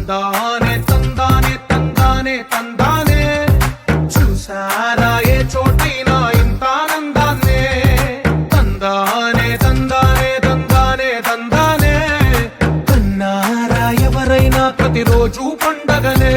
తందానే తందానే తందానే తందానే చూసారా ఏ చోటైనా ఇంత ఆనందాన్నే తందానే తందానే తందానే తందానే కన్నారా ఎవరైనా ప్రతిరోజు పండగనే